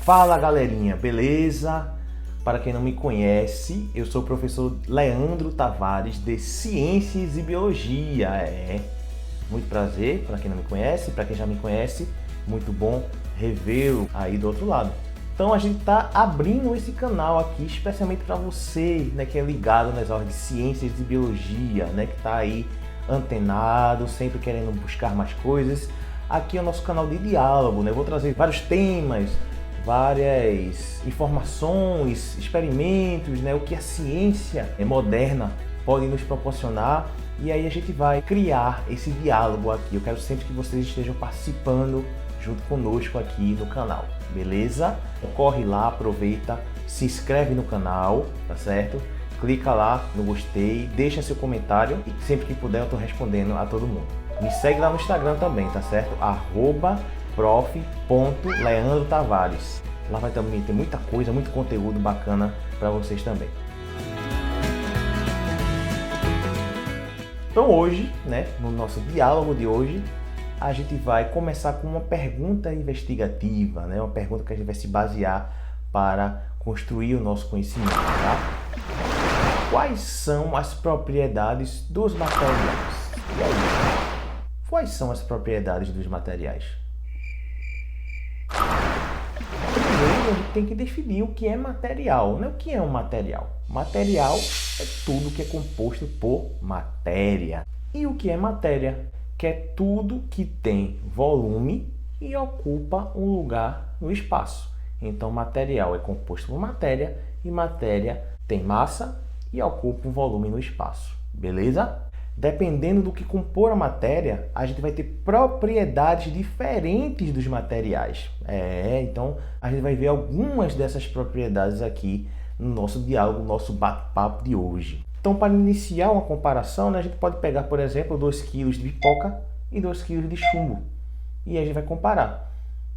Fala galerinha, beleza? Para quem não me conhece, eu sou o professor Leandro Tavares de Ciências e Biologia. Muito prazer para quem não me conhece, para quem já me conhece, muito bom revê-lo aí do outro lado. Então a gente está abrindo esse canal aqui especialmente para você, né, que é ligado nas aulas de Ciências e Biologia, né, que está aí antenado, sempre querendo buscar mais coisas. Aqui é o nosso canal de diálogo, né? Eu vou trazer vários temas, várias informações, experimentos, né? O que a ciência moderna pode nos proporcionar, e aí a gente vai criar esse diálogo aqui. Eu quero sempre que vocês estejam participando junto conosco aqui no canal, beleza? Corre lá, aproveita, se inscreve no canal, tá certo? Clica lá no gostei, deixa seu comentário e sempre que puder eu tô respondendo a todo mundo. Me segue lá no Instagram também, tá certo? @prof.leandrotavares. Lá vai também ter muita coisa, muito conteúdo bacana para vocês também. Então hoje, né, no nosso diálogo de hoje, a gente vai começar com uma pergunta investigativa, né? Uma pergunta que a gente vai se basear para construir o nosso conhecimento, tá? Quais são as propriedades dos materiais? E aí, quais são as propriedades dos materiais? Primeiro, a gente tem que definir o que é material, né? O que é um material? Material é tudo que é composto por matéria. E o que é matéria? Que é tudo que tem volume e ocupa um lugar no espaço. Então, material é composto por matéria e matéria tem massa e ocupa um volume no espaço. Beleza? Dependendo do que compor a matéria, a gente vai ter propriedades diferentes dos materiais. Então a gente vai ver algumas dessas propriedades aqui no nosso diálogo, no nosso bate-papo de hoje. Então, para iniciar uma comparação, né, a gente pode pegar, por exemplo, 2 kg de pipoca e 2 kg de chumbo. E a gente vai comparar.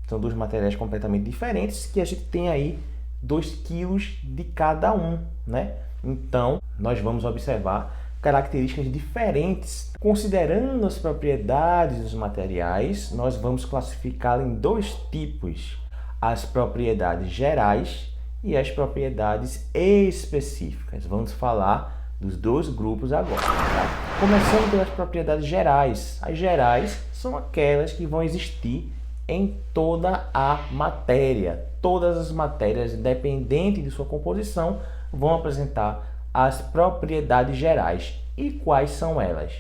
São dois materiais completamente diferentes que a gente tem aí 2 kg de cada um, né? Então, nós vamos observar características diferentes. Considerando as propriedades dos materiais, nós vamos classificá-los em 2 tipos: as propriedades gerais e as propriedades específicas. Vamos falar dos 2 grupos agora, tá? Começando pelas propriedades gerais. As gerais são aquelas que vão existir em toda a matéria. Todas as matérias, independente de sua composição, vão apresentar as propriedades gerais. E quais são elas?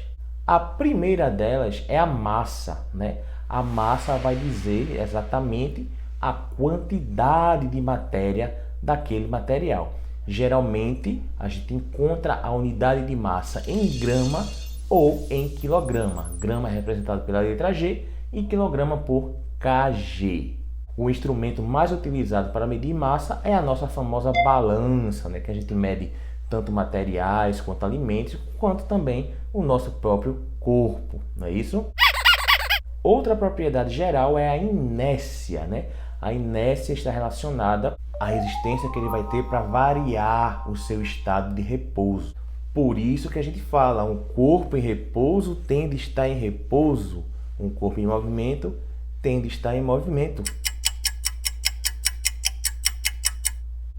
A primeira delas é a massa, né? A massa vai dizer exatamente a quantidade de matéria daquele material. Geralmente, a gente encontra a unidade de massa em grama ou em quilograma. Grama é representado pela letra G e quilograma por kg. O instrumento mais utilizado para medir massa é a nossa famosa balança, né? Que a gente mede tanto materiais quanto alimentos, quanto também o nosso próprio corpo, não é isso? Outra propriedade geral é a inércia, né? A inércia está relacionada à resistência que ele vai ter para variar o seu estado de repouso. Por isso que a gente fala, um corpo em repouso tende a estar em repouso, um corpo em movimento tende a estar em movimento.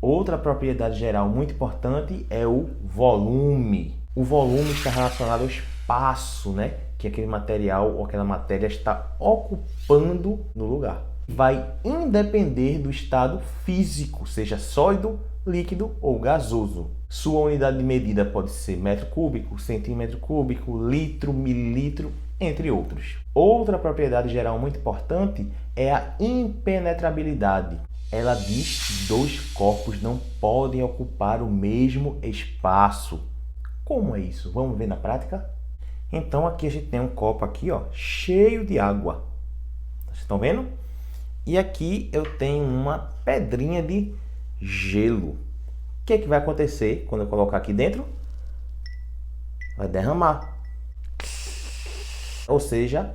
Outra propriedade geral muito importante é o volume. O volume está relacionado ao espaço, né, que aquele material ou aquela matéria está ocupando no lugar. Vai independer do estado físico, seja sólido, líquido ou gasoso. Sua unidade de medida pode ser metro cúbico, centímetro cúbico, litro, mililitro, entre outros. Outra propriedade geral muito importante é a impenetrabilidade. Ela diz que 2 corpos não podem ocupar o mesmo espaço. Como é isso? Vamos ver na prática? Então aqui a gente tem um copo aqui, ó, cheio de água. Vocês estão vendo? E aqui eu tenho uma pedrinha de gelo. O que é que vai acontecer quando eu colocar aqui dentro? Vai derramar. Ou seja,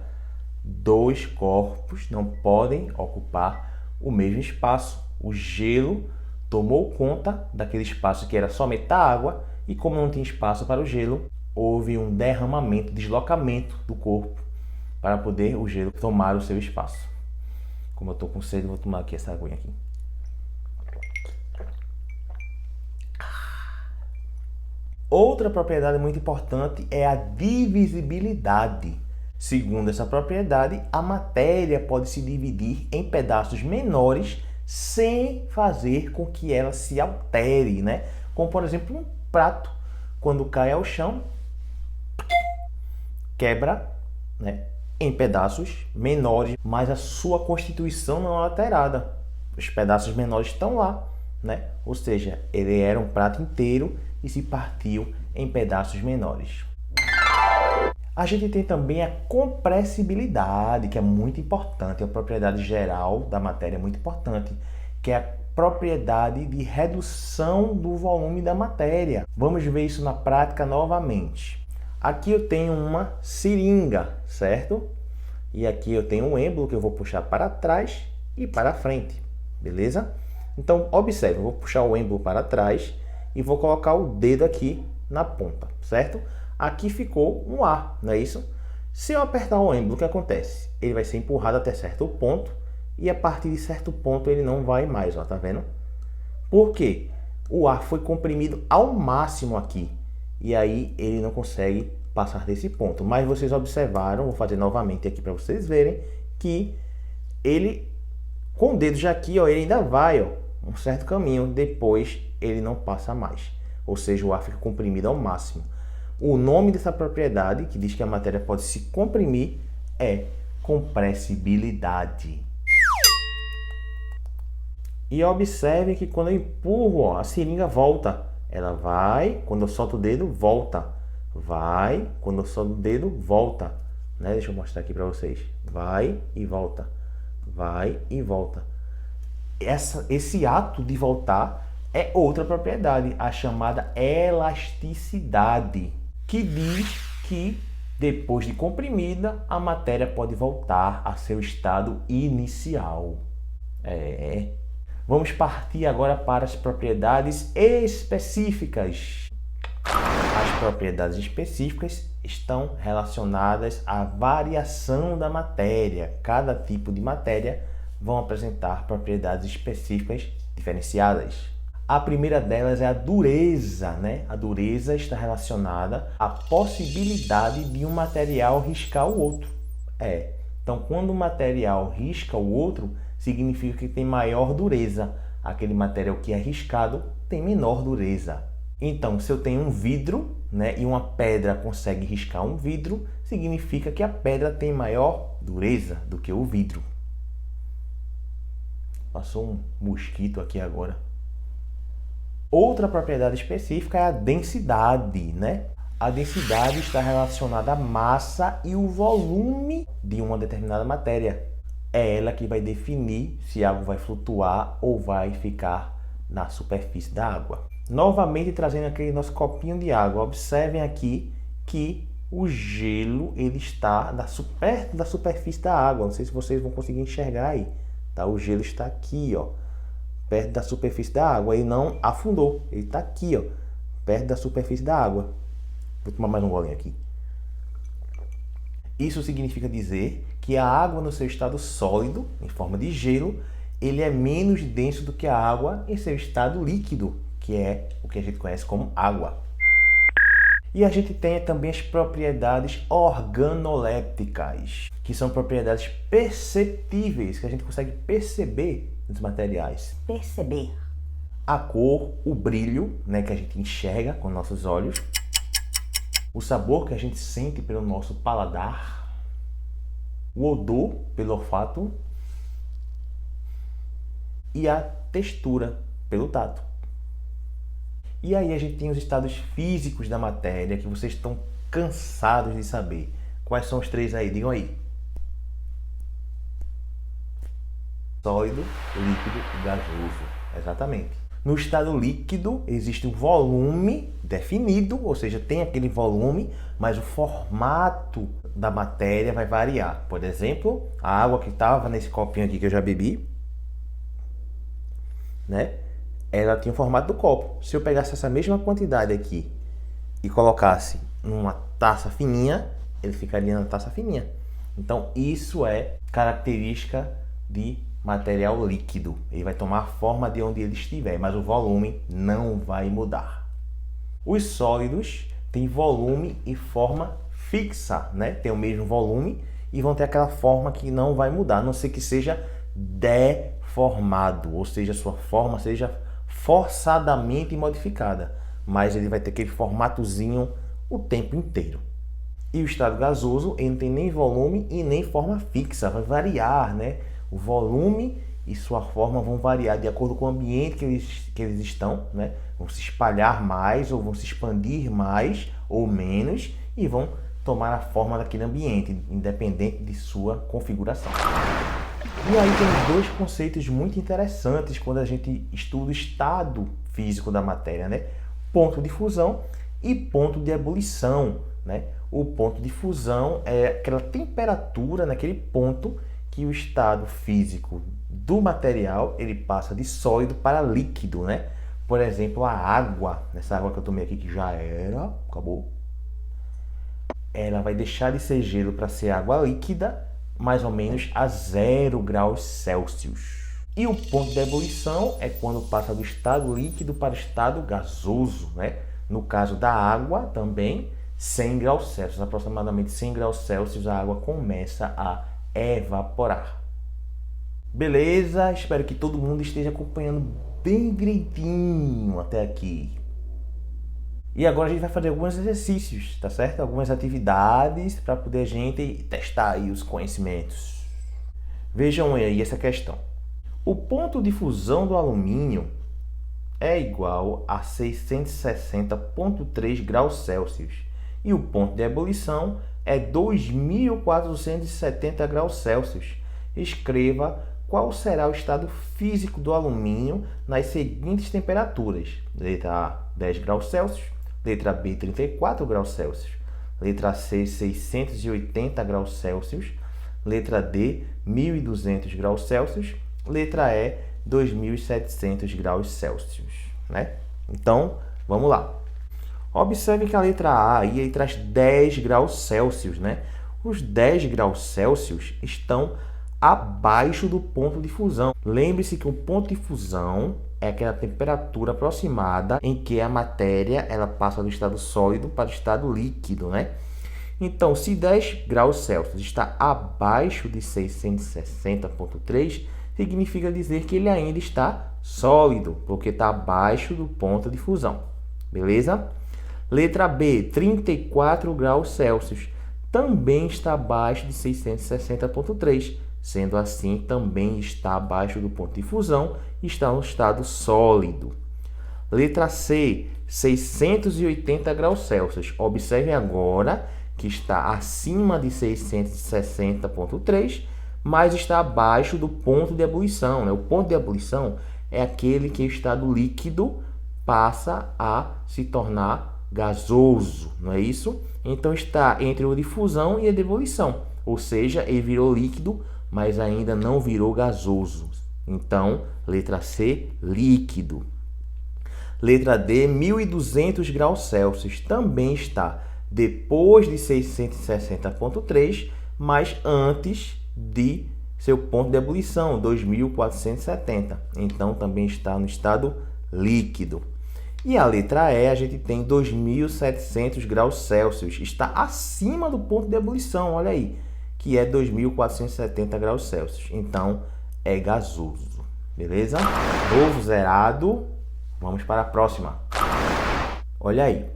2 corpos não podem ocupar o mesmo espaço. O gelo tomou conta daquele espaço que era somente a água, e como não tinha espaço para o gelo, houve um derramamento, deslocamento do corpo para poder o gelo tomar o seu espaço. Como eu estou com sede, vou tomar aqui essa aguinha aqui. Outra propriedade muito importante é a divisibilidade. Segundo essa propriedade, a matéria pode se dividir em pedaços menores sem fazer com que ela se altere, né? Como, por exemplo, um prato, quando cai ao chão, quebra, né, em pedaços menores, mas a sua constituição não é alterada. Os pedaços menores estão lá, né? Ou seja, ele era um prato inteiro e se partiu em pedaços menores. A gente tem também a compressibilidade, que é muito importante, é a propriedade geral da matéria muito importante, que é a propriedade de redução do volume da matéria. Vamos ver isso na prática novamente. Aqui eu tenho uma seringa, certo? E aqui eu tenho um êmbolo que eu vou puxar para trás e para frente, beleza? Então, observe, eu vou puxar o êmbolo para trás e vou colocar o dedo aqui na ponta, certo? Aqui ficou um ar, não é isso? Se eu apertar o êmbolo, o que acontece? Ele vai ser empurrado até certo ponto e a partir de certo ponto ele não vai mais, ó, tá vendo? Por quê? O ar foi comprimido ao máximo aqui e aí ele não consegue passar desse ponto. Mas vocês observaram, vou fazer novamente aqui para vocês verem, que ele, com o dedo já aqui, ó, ele ainda vai, ó, um certo caminho, depois ele não passa mais. Ou seja, o ar fica comprimido ao máximo. O nome dessa propriedade, que diz que a matéria pode se comprimir, é compressibilidade. E observe que quando eu empurro, ó, a seringa volta. Ela vai, quando eu solto o dedo, volta. Vai, quando eu solto o dedo, volta. Né? Deixa eu mostrar aqui para vocês. Vai e volta. Vai e volta. Esse ato de voltar é outra propriedade, a chamada elasticidade, que diz que depois de comprimida, a matéria pode voltar a seu estado inicial. Vamos partir agora para as propriedades específicas. As propriedades específicas estão relacionadas à variação da matéria. Cada tipo de matéria vão apresentar propriedades específicas diferenciadas. A primeira delas é a dureza, né? A dureza está relacionada à possibilidade de um material riscar o outro. Então, quando um material risca o outro, significa que tem maior dureza. Aquele material que é riscado tem menor dureza. Então, se eu tenho um vidro, né, e uma pedra consegue riscar um vidro, significa que a pedra tem maior dureza do que o vidro. Passou um mosquito aqui agora. Outra propriedade específica é a densidade, né? A densidade está relacionada à massa e o volume de uma determinada matéria. É ela que vai definir se algo vai flutuar ou vai ficar na superfície da água. Novamente trazendo aquele nosso copinho de água. Observem aqui que o gelo ele está perto da superfície da água. Não sei se vocês vão conseguir enxergar aí. Tá? O gelo está aqui, ó, perto da superfície da água. Ele não afundou. Ele está aqui, ó, perto da superfície da água. Vou tomar mais um golinho aqui. Isso significa dizer que a água no seu estado sólido, em forma de gelo, ele é menos denso do que a água em seu estado líquido, que é o que a gente conhece como água. E a gente tem também as propriedades organolépticas, que são propriedades perceptíveis, que a gente consegue perceber nos materiais. Perceber. A cor, o brilho, né, que a gente enxerga com nossos olhos, o sabor que a gente sente pelo nosso paladar, o odor pelo olfato e a textura pelo tato. E aí a gente tem os estados físicos da matéria que vocês estão cansados de saber. Quais são os três aí? Digam aí. Sólido, líquido e gasoso. Exatamente. No estado líquido existe um volume definido, ou seja, tem aquele volume, mas o formato da matéria vai variar. Por exemplo, a água que estava nesse copinho aqui que eu já bebi, né? Ela tinha o formato do copo. Se eu pegasse essa mesma quantidade aqui e colocasse numa taça fininha, ele ficaria na taça fininha. Então, isso é característica de material líquido. Ele vai tomar a forma de onde ele estiver, mas o volume não vai mudar. Os sólidos têm volume e forma fixa, né? Tem o mesmo volume e vão ter aquela forma que não vai mudar, a não ser que seja deformado, ou seja, sua forma seja forçadamente modificada, mas ele vai ter aquele formatozinho o tempo inteiro. E o estado gasoso, ele não tem nem volume e nem forma fixa, vai variar, né? O volume e sua forma vão variar de acordo com o ambiente que eles estão, né? Vão se espalhar mais ou vão se expandir mais ou menos e vão tomar a forma daquele ambiente, independente de sua configuração. E aí tem dois conceitos muito interessantes quando a gente estuda o estado físico da matéria, né? Ponto de fusão e ponto de ebulição, né? O ponto de fusão é aquela temperatura naquele ponto que o estado físico do material ele passa de sólido para líquido, né? Por exemplo, a água, nessa água que eu tomei aqui que já era, acabou. Ela vai deixar de ser gelo para ser água líquida, mais ou menos a 0 graus Celsius. E o ponto de ebulição é quando passa do estado líquido para o estado gasoso, né? No caso da água, também 100 graus Celsius, aproximadamente 100 graus Celsius, a água começa a evaporar. Beleza? Espero que todo mundo esteja acompanhando bem direitinho até aqui. E agora a gente vai fazer alguns exercícios, tá certo? Algumas atividades para poder a gente testar aí os conhecimentos. Vejam aí essa questão. O ponto de fusão do alumínio é igual a 660,3 graus Celsius e o ponto de ebulição é 2.470 graus Celsius. Escreva qual será o estado físico do alumínio nas seguintes temperaturas. Letra A, 10 graus Celsius. Letra B, 34 graus Celsius. Letra C, 680 graus Celsius. Letra D, 1.200 graus Celsius. Letra E, 2.700 graus Celsius, né? Então, vamos lá. Observe que a letra A aí traz 10 graus Celsius, né? Os 10 graus Celsius estão abaixo do ponto de fusão. Lembre-se que o ponto de fusão é aquela temperatura aproximada em que a matéria ela passa do estado sólido para o estado líquido, né? Então, se 10 graus Celsius está abaixo de 660,3, significa dizer que ele ainda está sólido, porque está abaixo do ponto de fusão. Beleza? Letra B, 34 graus Celsius, também está abaixo de 660,3. Sendo assim, também está abaixo do ponto de fusão e está no estado sólido. Letra C, 680 graus Celsius. Observem agora que está acima de 660,3, mas está abaixo do ponto de ebulição, né? O ponto de ebulição é aquele que o estado líquido passa a se tornar gasoso, não é isso? Então está entre o de fusão e a de ebulição, ou seja, ele virou líquido, mas ainda não virou gasoso. Então, letra C, líquido. Letra D, 1.200 graus Celsius, também está depois de 660,3, mas antes de seu ponto de ebulição, 2.470. Então, também está no estado líquido. E a letra E, a gente tem 2.700 graus Celsius, está acima do ponto de ebulição, olha aí, que é 2.470 graus Celsius. Então, é gasoso. Beleza? Novo zerado. Vamos para a próxima. Olha aí.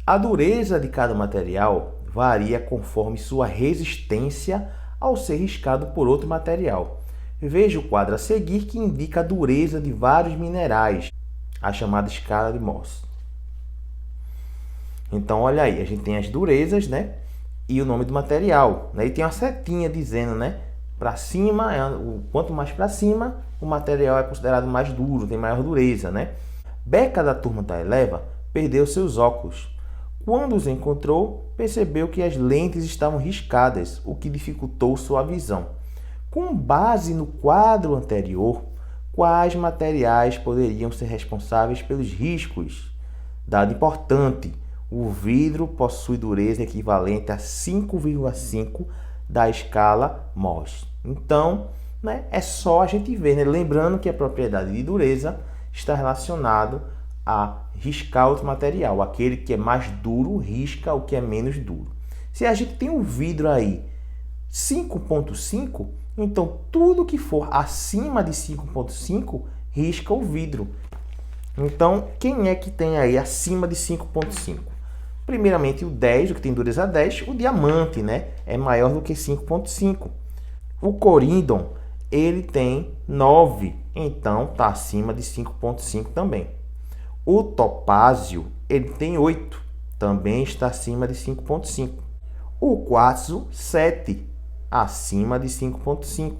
A dureza de cada material varia conforme sua resistência ao ser riscado por outro material. Veja o quadro a seguir que indica a dureza de vários minerais, a chamada escala de Mohs. Então, olha aí, a gente tem as durezas, né? E o nome do material, né? E tem uma setinha dizendo, né? Para cima, quanto mais para cima, o material é considerado mais duro, tem maior dureza, né? Beca, da turma da Eleva, perdeu seus óculos. Quando os encontrou, percebeu que as lentes estavam riscadas, o que dificultou sua visão. Com base no quadro anterior, quais materiais poderiam ser responsáveis pelos riscos? Dado importante, o vidro possui dureza equivalente a 5,5 da escala Mohs. Então, né, é só a gente ver, né? Lembrando que a propriedade de dureza está relacionado a riscar outro material. Aquele que é mais duro risca o que é menos duro. Se a gente tem um vidro aí 5.5, então tudo que for acima de 5.5 risca o vidro. Então, quem é que tem aí acima de 5.5? Primeiramente o 10, o que tem dureza 10, o diamante, né? É maior do que 5.5. O coríndon, ele tem 9, então está acima de 5.5 também. O topázio, ele tem 8, também está acima de 5.5. O quartzo, 7, acima de 5.5.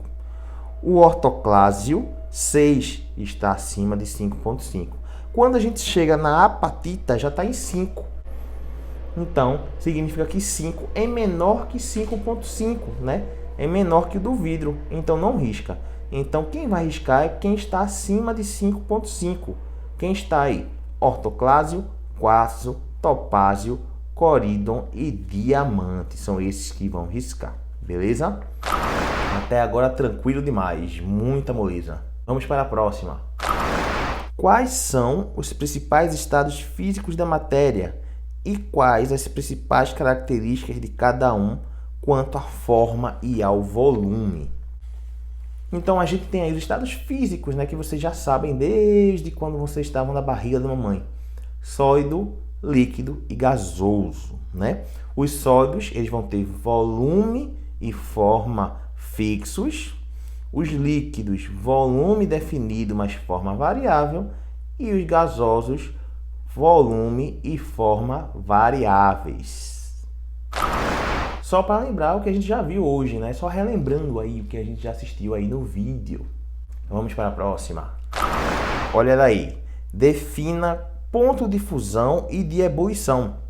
O ortoclásio, 6, está acima de 5.5. Quando a gente chega na apatita, já está em 5. Então, significa que 5 é menor que 5.5, né? É menor que o do vidro, então não risca. Então, quem vai riscar é quem está acima de 5.5. Quem está aí? Ortoclásio, quartzo, topázio, coríndon e diamante. São esses que vão riscar, beleza? Até agora tranquilo demais, muita moleza. Vamos para a próxima. Quais são os principais estados físicos da matéria e quais as principais características de cada um quanto à forma e ao volume? Então a gente tem aí os estados físicos, né, que vocês já sabem desde quando vocês estavam na barriga da mamãe. Sólido, líquido e gasoso, né? Os sólidos, eles vão ter volume e forma fixos. Os líquidos, volume definido, mas forma variável. E os gasosos, volume e forma variáveis. Só para lembrar o que a gente já viu hoje, né? Só relembrando aí o que a gente já assistiu aí no vídeo. Vamos para a próxima. Olha daí. Defina ponto de fusão e de ebulição.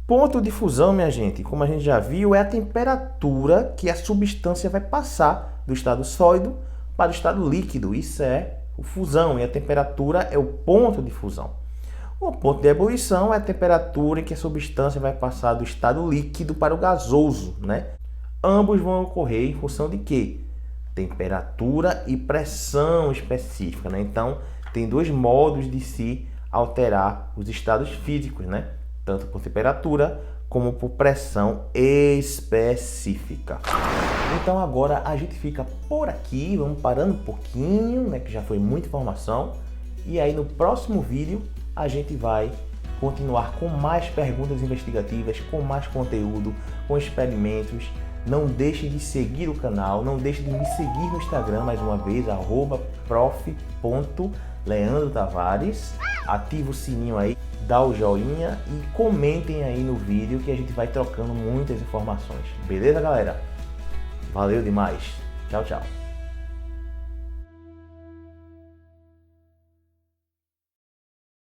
Ponto de fusão, minha gente, como a gente já viu, é a temperatura que a substância vai passar do estado sólido para o estado líquido. Isso é o fusão, e a temperatura é o ponto de fusão. O ponto de ebulição é a temperatura em que a substância vai passar do estado líquido para o gasoso, né? Ambos vão ocorrer em função de quê? Temperatura e pressão específica, né? Então, tem dois modos de se alterar os estados físicos, né? Tanto por temperatura como por pressão específica. Então agora a gente fica por aqui, vamos parando um pouquinho, né, que já foi muita informação. E aí no próximo vídeo a gente vai continuar com mais perguntas investigativas, com mais conteúdo, com experimentos. Não deixe de seguir o canal, não deixe de me seguir no Instagram mais uma vez, @prof.leandrotavares. Ativa o sininho aí, dá o joinha e comentem aí no vídeo que a gente vai trocando muitas informações. Beleza, galera? Valeu demais. Tchau, tchau.